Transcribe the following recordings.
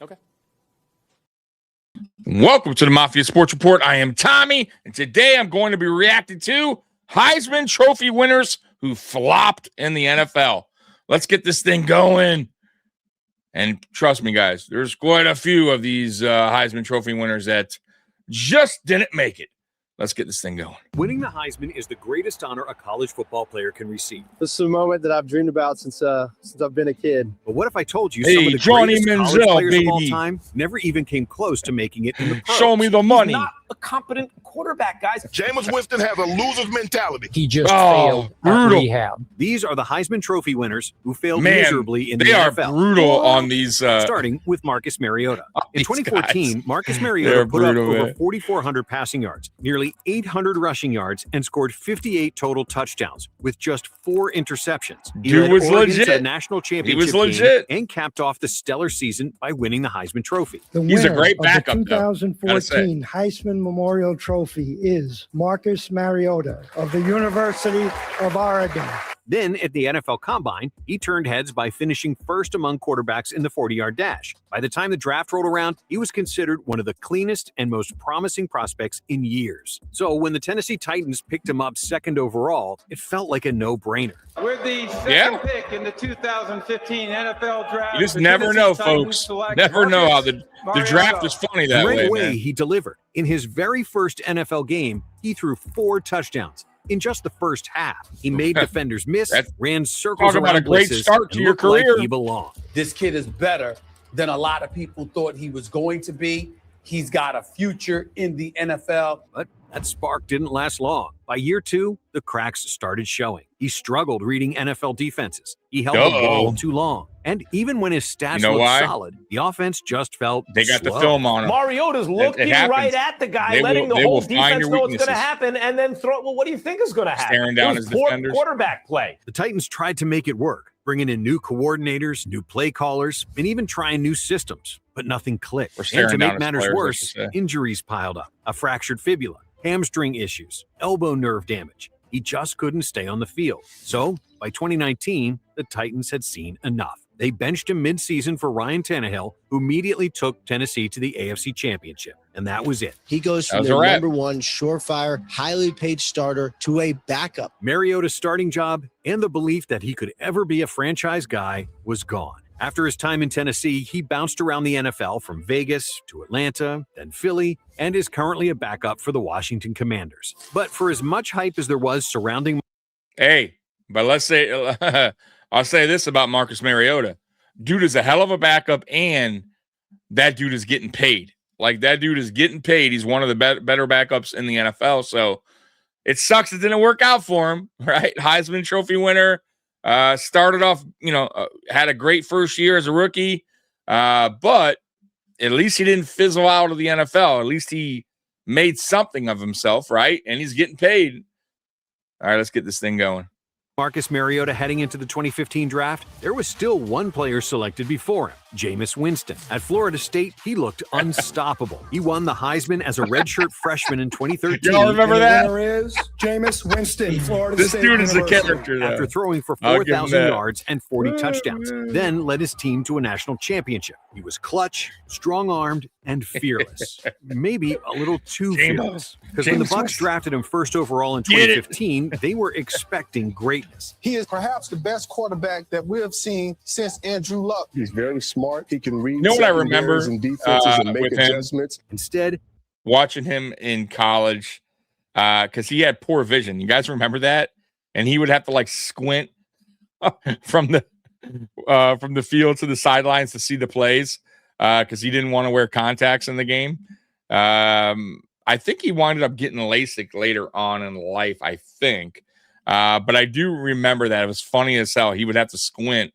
Okay. Welcome to the Mafia Sports Report. I am Tommy, and today I'm going to be reacting to Heisman Trophy winners who flopped in the NFL. Let's get this thing going. And trust me, guys, there's quite a few of these Heisman Trophy winners that just didn't make it. Let's get this thing going. Winning the Heisman is the greatest honor a college football player can receive. This is a moment that I've dreamed about since I've been a kid. But what if I told you some of the Johnny greatest Manziel, college players baby. of all time never even came close to making it in the pros? Show me the money. He's not a competent quarterback, guys. Jameis Winston has a loser's mentality. He just failed at rehab. These are the Heisman Trophy winners who failed miserably in the NFL. They are brutal on these. Starting with Marcus Mariota. In 2014, Marcus Mariota put up over 4,400 passing yards, nearly 800 rushing yards, and scored 58 total touchdowns with just 4 interceptions. He led was Oregon legit. to the national championship game and capped off the stellar season by winning the Heisman Trophy. The He's a winner great backup, of the 2014 Heisman Memorial Trophy is Marcus Mariota of the University of Oregon. Then at the NFL Combine, he turned heads by finishing first among quarterbacks in the 40-yard dash. By the time the draft rolled around, he was considered one of the cleanest and most promising prospects in years. So when the Tennessee Titans picked him up second overall, it felt like a no-brainer. With the second pick in the 2015 NFL draft, you just never know, folks. Never know how the draft is funny that way. Right away, man. he delivered. In his very first NFL game, he threw 4 touchdowns. In just the first half, he made defenders miss, ran circles around a great blitzes, start to and your looked like career. he belonged. This kid is better than a lot of people thought he was going to be. He's got a future in the NFL. But that spark didn't last long. By year 2, the cracks started showing. He struggled reading NFL defenses. He held the ball too long. And even when his stats looked solid, the offense just felt They got slow. the film on him. Mariota's looking right at the guy, letting the whole defense know what's going to happen, and then throw. Well, what do you think is going to happen? Staring down his defenders. Quarterback play. The Titans tried to make it work, bringing in new coordinators, new play callers, and even trying new systems, but nothing clicked. And to make matters worse, injuries piled up, a fractured fibula, hamstring issues, elbow nerve damage. He just couldn't stay on the field. So, by 2019, the Titans had seen enough. They benched him midseason for Ryan Tannehill, who immediately took Tennessee to the AFC Championship. And that was it. He goes from their number one, surefire, highly paid starter to a backup. Mariota's starting job and the belief that he could ever be a franchise guy was gone. After his time in Tennessee, he bounced around the NFL from Vegas to Atlanta, then Philly, and is currently a backup for the Washington Commanders. But for as much hype as there was surrounding... But let's say... I'll say this about Marcus Mariota. Dude is a hell of a backup, and that dude is getting paid. Like, that dude is getting paid. He's one of the better backups in the NFL, so it sucks it didn't work out for him, right? Heisman Trophy winner. Started off, had a great first year as a rookie, but at least he didn't fizzle out of the NFL. At least he made something of himself, right? And he's getting paid. All right, let's get this thing going. Marcus Mariota heading into the 2015 draft, there was still one player selected before him, Jameis Winston. At Florida State, he looked unstoppable. He won the Heisman as a redshirt freshman in 2013. Y'all remember that? There is Jameis Winston, Florida This State dude is a University. character, though. After throwing for 4,000 yards and 40 touchdowns, then led his team to a national championship. He was clutch, strong-armed, and fearless. Maybe a little too fearless. Because when the Bucs drafted him first overall in 2015, they were expecting greatness. He is perhaps the best quarterback that we have seen since Andrew Luck. He's very smart. He can read what I remember and defenses and make adjustments. Instead, watching him in college, because he had poor vision. You guys remember that? And he would have to like squint from the field to the sidelines to see the plays because he didn't want to wear contacts in the game. I think he wound up getting LASIK later on in life, I think. But I do remember that. It was funny as hell. He would have to squint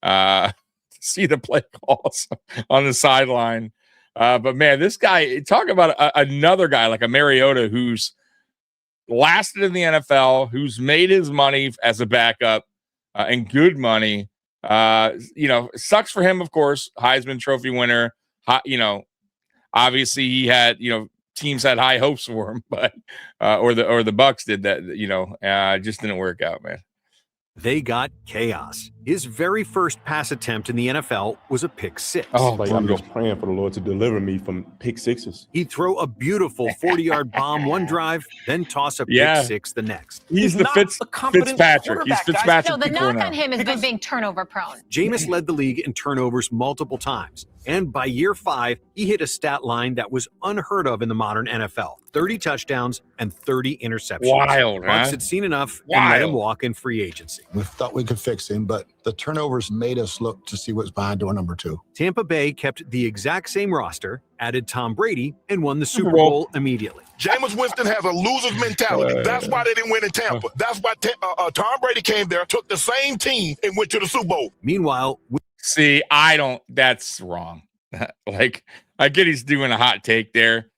to see the play calls on the sideline. But, man, this guy, talk about another guy like a Mariota who's lasted in the NFL, who's made his money as a backup and good money. Sucks for him, of course, Heisman Trophy winner. Obviously he had, teams had high hopes for him, but or the Bucs did that, just didn't work out, man. they got chaos. His very first pass attempt in the NFL was a pick six. I'm just praying for the Lord to deliver me from pick sixes. He'd throw a beautiful 40-yard bomb one drive, then toss a pick six the next. He's the Fitzpatrick. He's Fitzpatrick. No, the knock on him has been being turnover prone. Jameis led the league in turnovers multiple times. And by year 5, he hit a stat line that was unheard of in the modern NFL. 30 touchdowns and 30 interceptions. Wild, Bucs had seen enough and let him walk in free agency. We thought we could fix him, but the turnovers made us look to see what's behind door number 2. Tampa Bay kept the exact same roster, added Tom Brady, and won the Super Bowl immediately. Jameis Winston has a loser's mentality. That's why they didn't win in Tampa. That's why Tom Brady came there, took the same team, and went to the Super Bowl. Meanwhile, see, that's wrong. Like, I get he's doing a hot take there.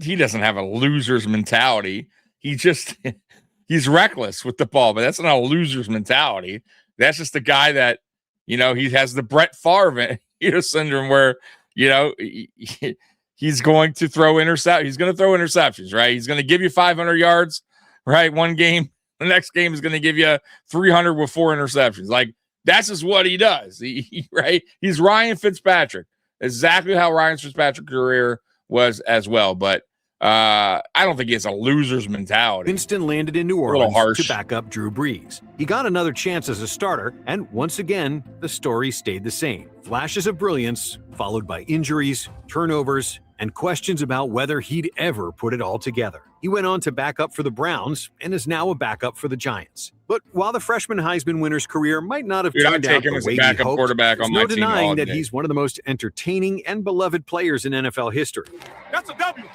He doesn't have a loser's mentality. He's reckless with the ball, but that's not a loser's mentality. That's just the guy that, he has the Brett Favre syndrome where, he's going to throw interceptions. He's going to throw interceptions, right? He's going to give you 500 yards, right? One game. The next game is going to give you 300 with 4 interceptions. Like, that's just what he does, right? He's Ryan Fitzpatrick. Exactly how Ryan Fitzpatrick's career was as well. But I don't think he has a loser's mentality. Winston landed in New Orleans to back up Drew Brees. He got another chance as a starter, and once again, the story stayed the same. Flashes of brilliance, followed by injuries, turnovers, and questions about whether he'd ever put it all together. He went on to back up for the Browns and is now a backup for the Giants. But while the freshman Heisman winner's career might not have turned out the way he hoped, there's no denying that he's one of the most entertaining and beloved players in NFL history. That's a W.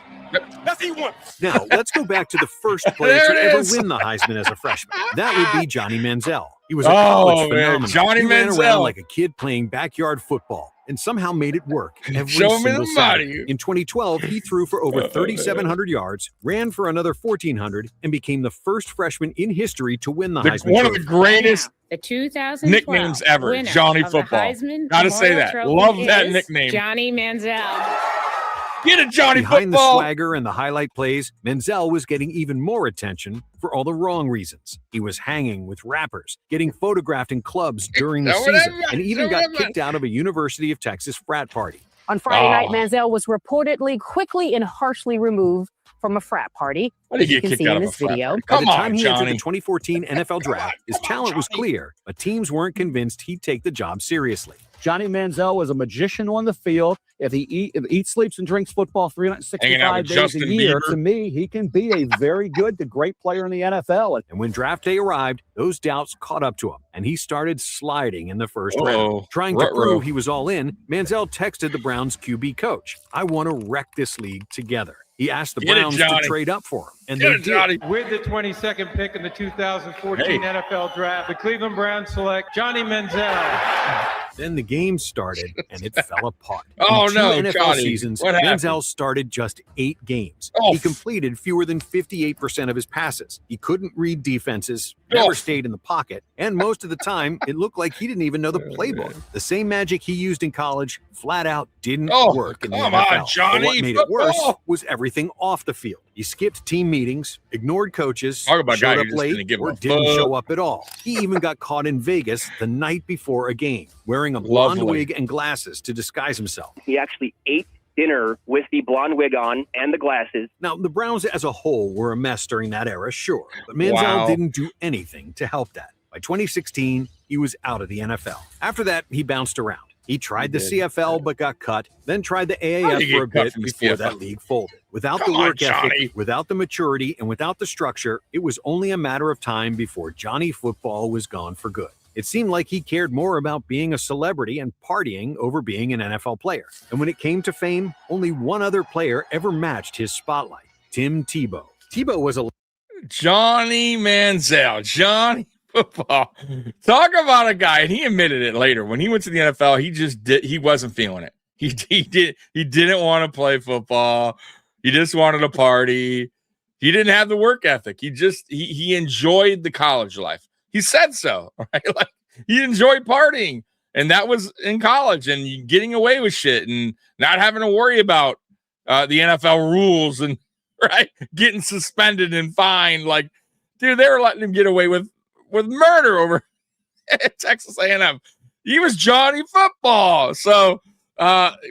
That's E1. Now, let's go back to the first player to ever win the Heisman as a freshman. That would be Johnny Manziel. He was a college phenomenon. Johnny Manziel ran around like a kid playing backyard football and somehow made it work every single Saturday. In 2012, he threw for over 3,700 yards, ran for another 1,400, and became the first freshman in history to win the Heisman One of the greatest The 2012 nicknames ever, winner Johnny of the Football. Heisman Gotta say that. Trophy Love that is nickname. Johnny Manziel. Get it, Johnny Behind Football. the swagger and the highlight plays, Manziel was getting even more attention for all the wrong reasons. He was hanging with rappers, getting photographed in clubs during the season, and even got kicked out of a University of Texas frat party. On Friday night, Manziel was reportedly quickly and harshly removed from a frat party. As you can see in this video. By the time he entered the 2014 NFL Draft, his talent was clear, but teams weren't convinced he'd take the job seriously. Johnny Manziel was a magician on the field. If he eats, sleeps, and drinks football 365 days a year, to me, he can be a very good to great player in the NFL. And when draft day arrived, those doubts caught up to him, and he started sliding in the first round. Trying to prove he was all in, Manziel texted the Browns QB coach, "I want to wreck this league together." He asked the Browns to trade up for him, and they did. With the 22nd pick in the 2014 NFL Draft, the Cleveland Browns select Johnny Manziel. Then the game started, and it fell apart. Oh, in no, NFL Johnny. seasons, What happened? Manziel started just 8 games. Oh. He completed fewer than 58% of his passes. He couldn't read defenses, never stayed in the pocket, and most of the time, it looked like he didn't even know the playbook. The same magic he used in college flat out didn't work in the NFL. Come on, Johnny. But what made it worse was everything off the field. He skipped team meetings, ignored coaches, showed up late, or didn't show up at all. He even got caught in Vegas the night before a game, wearing a blonde wig and glasses to disguise himself. He actually ate dinner with the blonde wig on and the glasses. Now, the Browns as a whole were a mess during that era, sure, but Manziel didn't do anything to help that. By 2016, he was out of the NFL. After that, he bounced around. He tried the CFL but got cut, then tried the AAF for a bit before that league folded. Without the work ethic, without the maturity, and without the structure, it was only a matter of time before Johnny Football was gone for good. It seemed like he cared more about being a celebrity and partying over being an NFL player. And when it came to fame, only one other player ever matched his spotlight, Tim Tebow. Tebow was a Johnny Manziel. Johnny Football. Talk about a guy, and he admitted it later. When he went to the NFL, he wasn't feeling it. He didn't want to play football. He just wanted to party. He didn't have the work ethic. He enjoyed the college life. He said so, right? Like, he enjoyed partying, and that was in college, and getting away with shit and not having to worry about the NFL rules and getting suspended and fined. Like, dude, they were letting him get away with murder over at Texas A&M. He was Johnny Football. So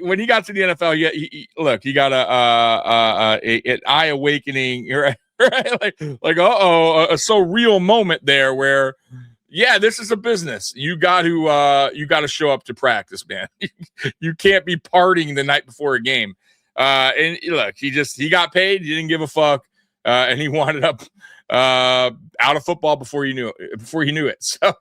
when he got to the NFL, he got an eye awakening, right? A so real moment there where, yeah, this is a business. You got to show up to practice, man. You can't be partying the night before a game. And look, he got paid. He didn't give a fuck, and he wound up out of football before he knew it. So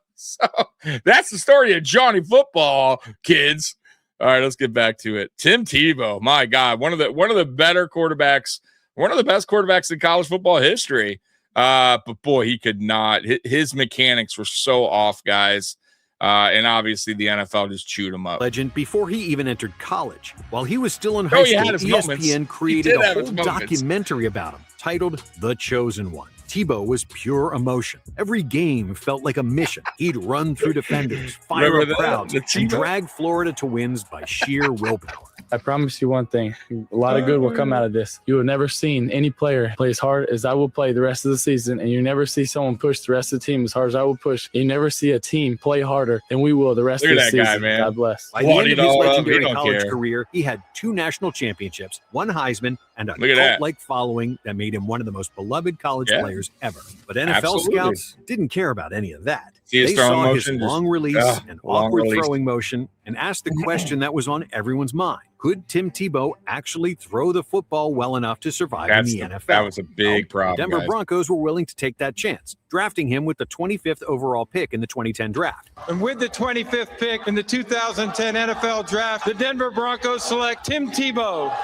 that's the story of Johnny Football, kids. All right, let's get back to it. Tim Tebow, my God, one of the better quarterbacks, one of the best quarterbacks in college football history. But boy, he could not. His mechanics were so off, guys. And obviously the NFL just chewed him up. Legend before he even entered college. While he was still in high school, ESPN created a whole documentary about him titled The Chosen One. Tebow was pure emotion. Every game felt like a mission. He'd run through defenders, fire up crowds, and drag Florida to wins by sheer willpower. I promise you one thing. A lot of good will come out of this. You have never seen any player play as hard as I will play the rest of the season, and you never see someone push the rest of the team as hard as I will push. You never see a team play harder than we will the rest of the season. Guy, man. God bless. By the end of his legendary college career, he had 2 national championships, 1 Heisman, and a cult-like following that made him one of the most beloved college players ever. But NFL scouts didn't care about any of that. They saw his long release and awkward throwing motion and asked the question that was on everyone's mind. Could Tim Tebow actually throw the football well enough to survive in the NFL? That was a big problem. The Denver Broncos were willing to take that chance, drafting him with the 25th overall pick in the 2010 draft. And with the 25th pick in the 2010 NFL draft, the Denver Broncos select Tim Tebow,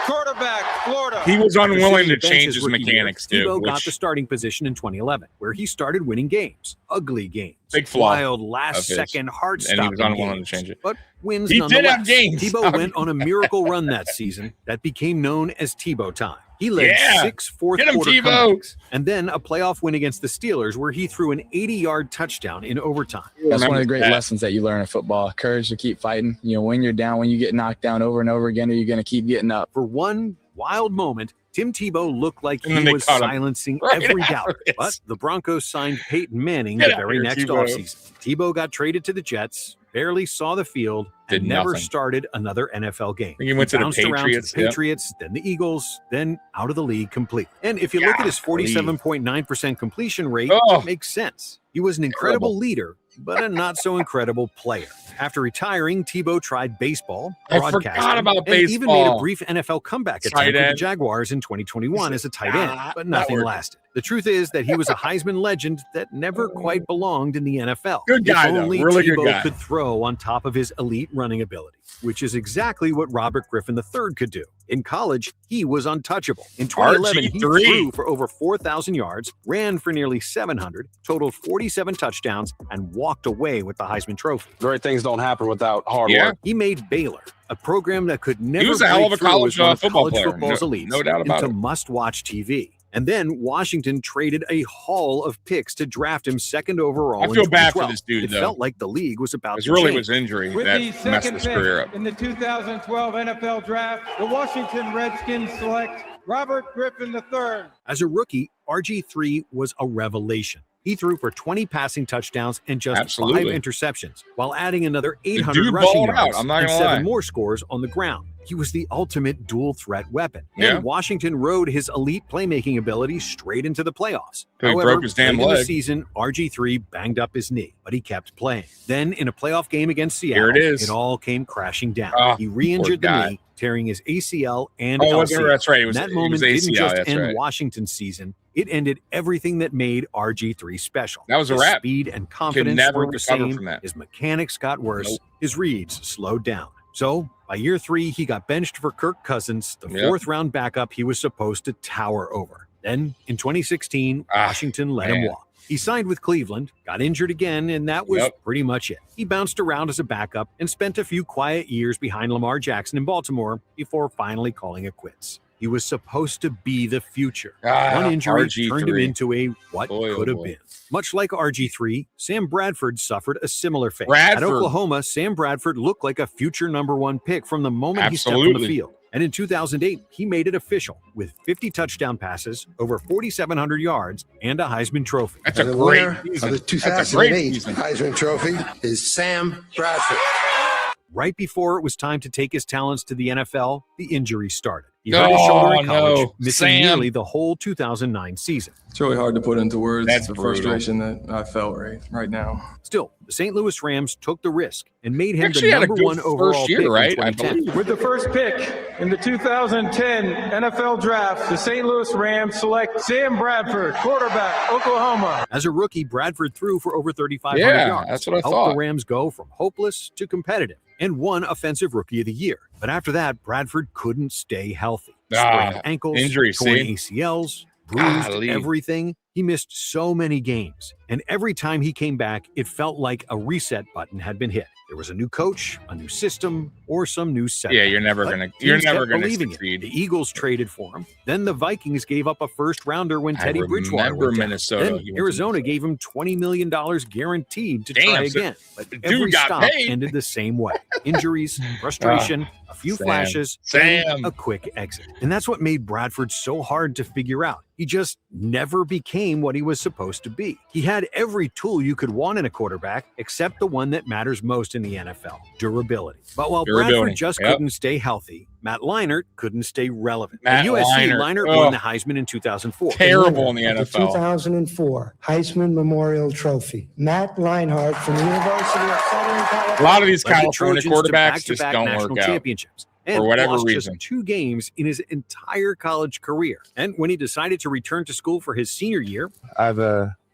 quarterback, Florida. He was unwilling to change his mechanics, too. Tebow got the starting position in 2011, where he started winning games, ugly games, big flaw, wild last-second heart-stopping games. And he was unwilling games, to change it. But wins he nonetheless. did have games. Tebow went on a miracle run that season that became known as Tebow time. He led 6 fourth-quarter comebacks, and then a playoff win against the Steelers where he threw an 80-yard touchdown in overtime. That's one of the great lessons that you learn in football. Courage to keep fighting. You know, when you're down, when you get knocked down over and over again, are you going to keep getting up? For one wild moment, Tim Tebow looked like he was silencing every doubt. But the Broncos signed Peyton Manning the very next offseason. Tebow got traded to the Jets, barely saw the field, and never started another NFL game. He went to the Patriots, then the Eagles, then out of the league completely. And if you look at his 47.9% completion rate, it makes sense. He was an incredible leader, but a not-so-incredible player. After retiring, Tebow tried baseball, broadcasting, and even made a brief NFL comeback attempt with the Jaguars in 2021 as a tight end, but nothing lasted. The truth is that he was a Heisman legend that never quite belonged in the NFL. Good guy, if only really Tebow good guy. could throw on top of his elite running ability, which is exactly what Robert Griffin III could do. In college, he was untouchable. In 2011, he threw for over 4,000 yards, ran for nearly 700, totaled 47 touchdowns, and walked away with the Heisman Trophy. Great things don't happen without hard work. He made Baylor, a program that could never He was a hell of a college football player. Football's elites, no doubt about into it. must-watch TV. And then Washington traded a haul of picks to draft him second overall. I feel bad for this dude, It though. felt like the league was about It to really change. was injury With that the messed second his career up. pick in the 2012 NFL Draft, the Washington Redskins select Robert Griffin III. As a rookie, RG3 was a revelation. He threw for 20 passing touchdowns and just 5 interceptions, while adding another 800 rushing yards and 7 more scores on the ground. He was the ultimate dual-threat weapon. And Washington rode his elite playmaking ability straight into the playoffs. He broke his damn late in the leg. season, RG3 banged up his knee, but he kept playing. Then, in a playoff game against Seattle, Here it is. it all came crashing down. Oh, he re-injured poor the guy. knee, tearing his ACL and Oh, LCL. that's right. It was- And that it moment was didn't ACL, just that's end right. Washington's season. It ended everything that made RG3 special. That was a His wrap. speed and Could confidence never weren't the recover same. from that. His mechanics got worse. Nope. His reads slowed down. So, by year 3, he got benched for Kirk Cousins, the 4th-round backup he was supposed to tower over. Then, in 2016, Washington let him walk. He signed with Cleveland, got injured again, and that was pretty much it. He bounced around as a backup and spent a few quiet years behind Lamar Jackson in Baltimore before finally calling it quits. He was supposed to be the future. One injury turned him into a what could have been. Much like RG3, Sam Bradford suffered a similar fate. At Oklahoma, Sam Bradford looked like a future #1 pick from the moment he stepped on the field. And in 2008, he made it official with 50 touchdown passes, over 4,700 yards, and a Heisman Trophy. That's a great season. The 2008 Heisman Trophy is Sam Bradford. Right before it was time to take his talents to the NFL, the injury started. He hurt his shoulder in college, missing nearly the whole 2009 season. It's really hard to put into words. That's the brutal. frustration that I felt right now. Still, the St. Louis Rams took the risk and made him Actually the had a number good one overall first year, pick right? in 2010. With the first pick in the 2010 NFL Draft, the St. Louis Rams select Sam Bradford, quarterback, Oklahoma. As a rookie, Bradford threw for over 3,500 yards. That's what I helped thought. the Rams go from hopeless to competitive and won Offensive Rookie of the Year. But after that, Bradford couldn't stay healthy. Sprained ankles, injuries, torn see? ACLs, bruised Golly. everything. He missed so many games. And every time he came back, it felt like a reset button had been hit. There was a new coach, a new system, or some new setback. Yeah, you're never But gonna teams kept succeed. believing it. The Eagles traded for him. Then the Vikings gave up a first rounder when Teddy Bridgewater went down. Minnesota. Then Arizona gave him $20 million guaranteed to try so again. But dude every got stop paid. ended the same way. Injuries, frustration, a few Sam. flashes, Sam. and a quick exit. And that's what made Bradford so hard to figure out. He just never became what he was supposed to be. He had every tool you could want in a quarterback, except the one that matters most in the NFL, durability. But while Bradford just couldn't stay healthy, Matt Leinart couldn't stay relevant. At USC, Leinart won the Heisman in 2004. Terrible in the NFL. The 2004 Heisman Memorial Trophy. Matt Leinart from the University of Southern California. A lot of these Led the California Trojans to quarterbacks just back-to-back don't national work out. championships. And For whatever lost reason. just 2 games in his entire college career. And when he decided to return to school for his senior year, I've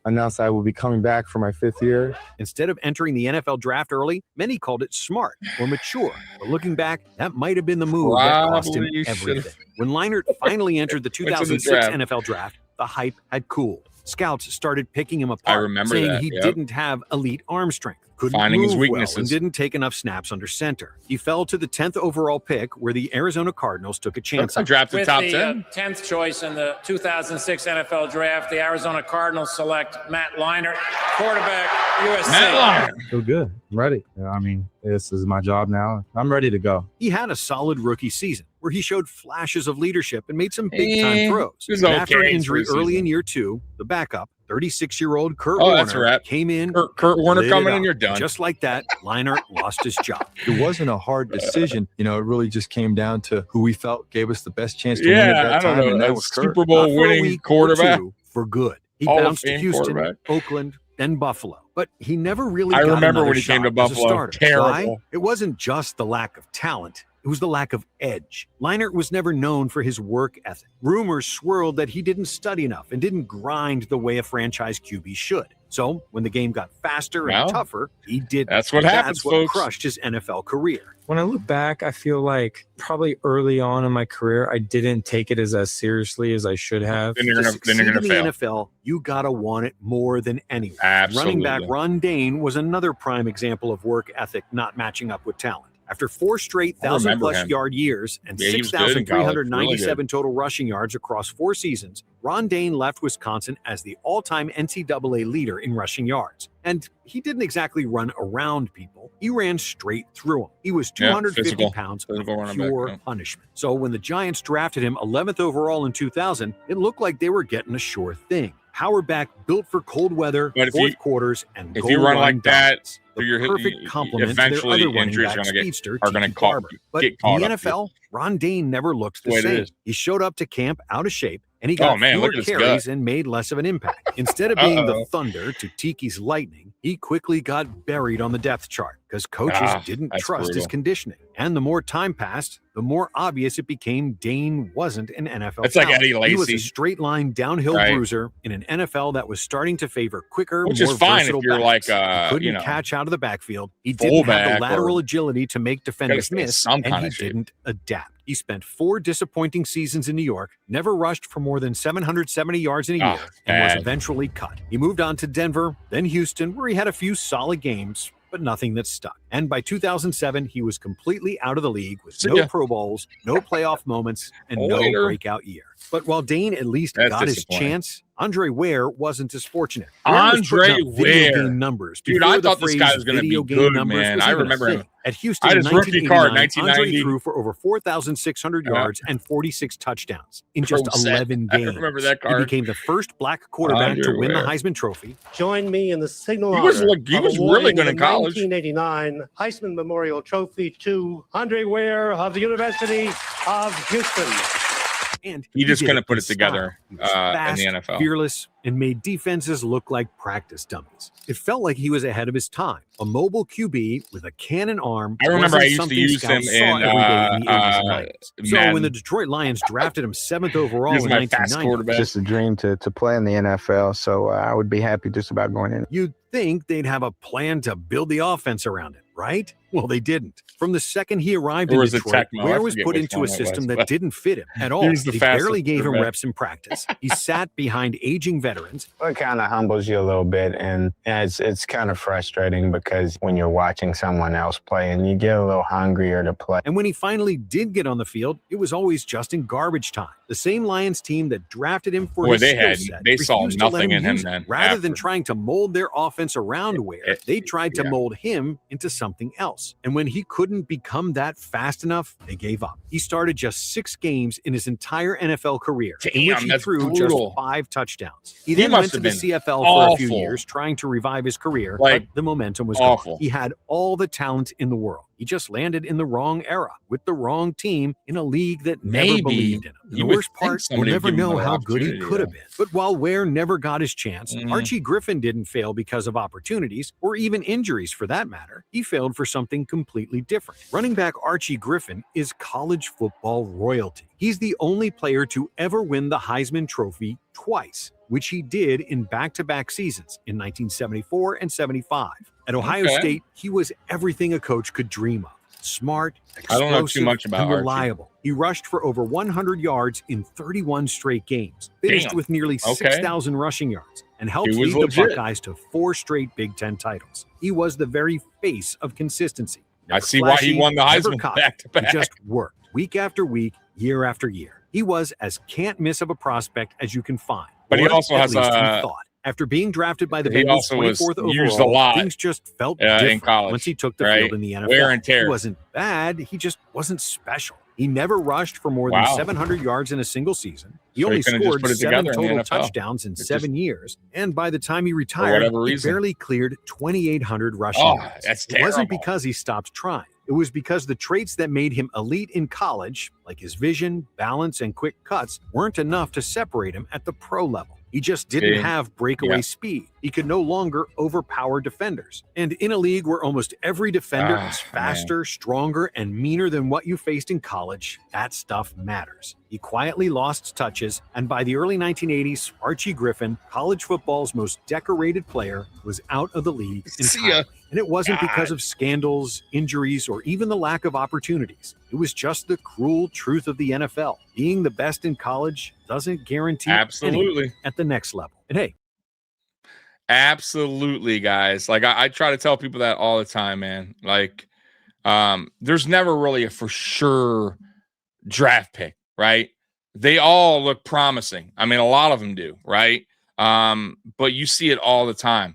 announced I will be coming back for my 5th year. instead of entering the NFL draft early, many called it smart or mature. But looking back, that might have been the move that cost him Probably everything. should've. When Leinart finally entered the Went to the 2006 draft. NFL draft, the hype had cooled. Scouts started picking him apart, remember saying that, he yep. didn't have elite arm strength, couldn't Finding his move well, weaknesses. and didn't take enough snaps under center. He fell to the 10th overall pick, where the Arizona Cardinals took a chance on him. Drafted With top the 10. 10th choice in the 2006 NFL Draft, the Arizona Cardinals select Matt Leinart, quarterback, USC. Matt Leinart. Feel good. I'm ready. I mean, this is my job now. I'm ready to go. He had a solid rookie season where he showed flashes of leadership and made some big-time throws. He was But after okay an injury for a early season. in year 2, the backup, 36-year-old Kurt Oh, that's Warner, right. came in. Kurt Warner lit it coming in, up. you're done. Just like that, Leinart lost his job. It wasn't a hard decision. You know, it really just came down to who we felt gave us the best chance to win at Yeah, that I don't time, know. and that A was Kurt. Super Bowl Not for a winning week or quarterback. 2 for good. He Hall of bounced to Fame Houston, quarterback. Oakland, then Buffalo. But he never really I got remember another when he came shot to as a Buffalo. starter. Terrible. Why? It wasn't just the lack of talent. It was the lack of edge. Leinart was never known for his work ethic. Rumors swirled that he didn't study enough and didn't grind the way a franchise QB should. So when the game got faster and Well, tougher, he did. that's what happens, That's what folks. crushed his NFL career. When I look back, I feel like probably early on in my career, I didn't take it as seriously as I should have. Then you're To gonna succeed in the fail. NFL, you gotta want it more than anyone. Absolutely. Running back Ron Dane was another prime example of work ethic not matching up with talent. After 4 straight I remember 1,000-plus him. yard years and Yeah, he was good in college. 6,397 total rushing yards across 4 seasons, Ron Dane left Wisconsin as the all-time NCAA leader in rushing yards. And he didn't exactly run around people. He ran straight through them. He was 250 physical. pounds Physical of running back, pure yeah. punishment. So when the Giants drafted him 11th overall in 2000, it looked like they were getting a sure thing. Power back built for cold weather, But if fourth you- quarters, and if goal you run line like that, dominance. The you're perfect complement to their eventually other running injuries back, are gonna get- speedster, are gonna Tiki caught- Barber. But get caught in the up. NFL, Ron Dane never looked the That's the way it same. is. He showed up to camp out of shape, and he Oh, got man, fewer look at his carries gut. and made less of an impact. Instead of being the Uh-oh. thunder to Tiki's lightning, he quickly got buried on the depth chart because coaches didn't that's trust his brutal. conditioning. And the more time passed, the more obvious it became Dane wasn't an NFL It's like talent. Eddie He was a Lacy. straight line downhill Right. bruiser in an NFL that was starting to favor quicker, Which more is fine if versatile you're backs. like, He couldn't you know, catch out of the backfield. He didn't have fullback the lateral or- agility to make defenders stay in miss, some and kind he of shape. didn't adapt. He spent 4 disappointing seasons in New York, never rushed for more than 770 yards in a year, and was bad. eventually cut. He moved on to Denver, then Houston, where he had a few solid games, but nothing that stuck. And by 2007, he was completely out of the league with See no ya. Pro Bowls, no playoff moments, and no Later. breakout year. But while Dane at least That's got his disappointing. chance, Andre Ware wasn't as fortunate. Andre Ware. Video game numbers. Dude, I thought this guy was going to be good, man. I remember him. At Houston, I had his rookie card, 1990. Andre threw for over 4,600 yards and 46 touchdowns in just 11 games. I remember that card. He became the first black quarterback to win the Heisman Trophy. Join me in the signal He was really good in college. 1989 Heisman Memorial Trophy to Andre Ware of the University of Houston. And he just couldn't put it style. together He was fast, in the NFL. Fearless, and made defenses look like practice dummies. It felt like he was ahead of his time. A mobile QB with a cannon arm. I remember I used to something use scouts him saw in every day in the 80s and 90s. So Madden. when the Detroit Lions drafted him 7th overall He was in my fast 1990, quarterback. It's just a dream to play in the NFL, so I would be happy just about going in. you'd think they'd have a plan to build the offense around it, right? Well, they didn't. From the second he arrived in Detroit, Ware was put into a system that didn't fit him at all. They barely gave him reps in practice. He sat behind aging veterans. It kind of humbles you a little bit, and it's kind of frustrating because when you're watching someone else play and you get a little hungrier to play. And when he finally did get on the field, it was always just in garbage time. The same Lions team that drafted him for his skill set they saw refused to let nothing in him use it. then. Rather than trying to mold their offense around Ware, they tried to mold him into something else. And when he couldn't become that fast enough, they gave up. He started just 6 games in his entire NFL career, in which he threw just 5 touchdowns. He then went to the CFL for a few years, trying to revive his career, but the momentum was gone. He had all the talent in the world. He just landed in the wrong era with the wrong team in a league that never believed in him. And the worst part, we'll never know how good he could have been. But while Ware never got his chance, Archie Griffin didn't fail because of opportunities or even injuries for that matter. He failed for something completely different. Running back Archie Griffin is college football royalty. He's the only player to ever win the Heisman Trophy twice, which he did in back-to-back seasons in 1974 and 75. At Ohio State, he was everything a coach could dream of. Smart, I don't know too much about and reliable. He rushed for over 100 yards in 31 straight games, finished with nearly 6,000 rushing yards, and helped lead the Buckeyes to 4 straight Big Ten titles. He was the very face of consistency. I see why he won the Heisman back-to-back. He just worked week after week, year after year. He was as can't-miss of a prospect as you can find. But he also has he thought. After being drafted by the Bengals 24th overall, things just felt different in college, once he took the field in the NFL. Wear and tear. He wasn't bad. He just wasn't special. He never rushed for more than 700 yards in a single season. He only scored 7 total touchdowns in 7 years. And by the time he retired, he barely cleared 2,800 rushing yards. That's terrible. It wasn't because he stopped trying. It was because the traits that made him elite in college, like his vision, balance, and quick cuts, weren't enough to separate him at the pro level. He just didn't have breakaway speed. He could no longer overpower defenders. And in a league where almost every defender is faster, stronger, and meaner than what you faced in college, that stuff matters. He quietly lost touches, and by the early 1980s, Archie Griffin, college football's most decorated player, was out of the league entirely. And it wasn't because of scandals, injuries, or even the lack of opportunities. It was just the cruel truth of the NFL. Being the best in college doesn't guarantee anything at the next level. And hey, absolutely, guys. Like I try to tell people that all the time, man. Like, there's never really a for sure draft pick, right? They all look promising. I mean, a lot of them do, right? But you see it all the time.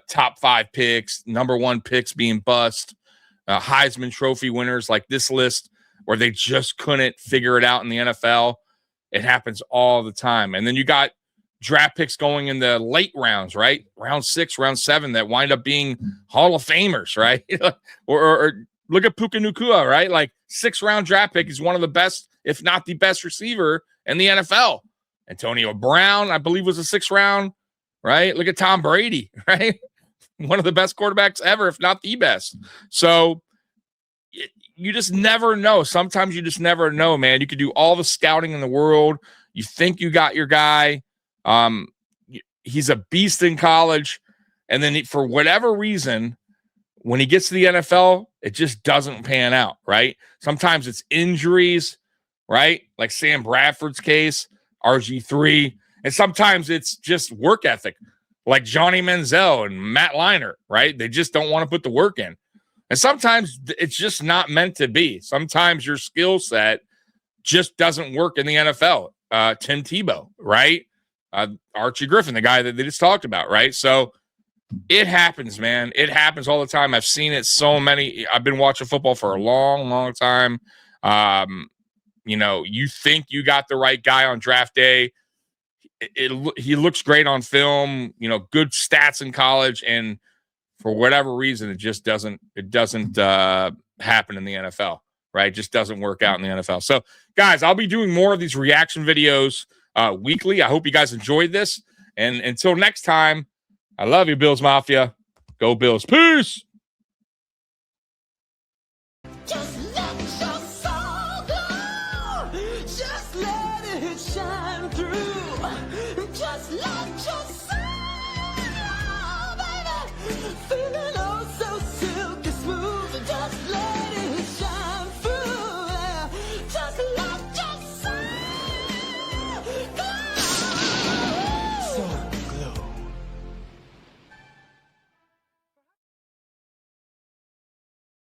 Top 5 picks, number 1 picks being bust, Heisman Trophy winners like this list where they just couldn't figure it out in the NFL. It happens all the time. And then you got draft picks going in the late rounds, right? Round 6, round 7 that wind up being Hall of Famers, right? or look at Puka Nacua, right? Like 6th round draft pick is one of the best, if not the best receiver in the NFL. Antonio Brown, I believe, was a 6th round, right? Look at Tom Brady, right? One of the best quarterbacks ever, if not the best. So you just never know. Sometimes you just never know, man. You could do all the scouting in the world. You think you got your guy. He's a beast in college. And then for whatever reason, when he gets to the NFL, it just doesn't pan out, right? Sometimes it's injuries, right? Like Sam Bradford's case, RG3. And sometimes it's just work ethic, like Johnny Manziel and Matt Leinart, right? They just don't want to put the work in. And sometimes it's just not meant to be. Sometimes your skill set just doesn't work in the NFL. Tim Tebow, right? Archie Griffin, the guy that they just talked about, right? So it happens, man. It happens all the time. I've seen it so many. I've been watching football for a long, long time. You think you got the right guy on draft day. He looks great on film, good stats in college, and for whatever reason, it just doesn't happen in the NFL, right? It just doesn't work out in the NFL. So, guys, I'll be doing more of these reaction videos weekly. I hope you guys enjoyed this. And until next time, I love you, Bills Mafia. Go Bills. Peace.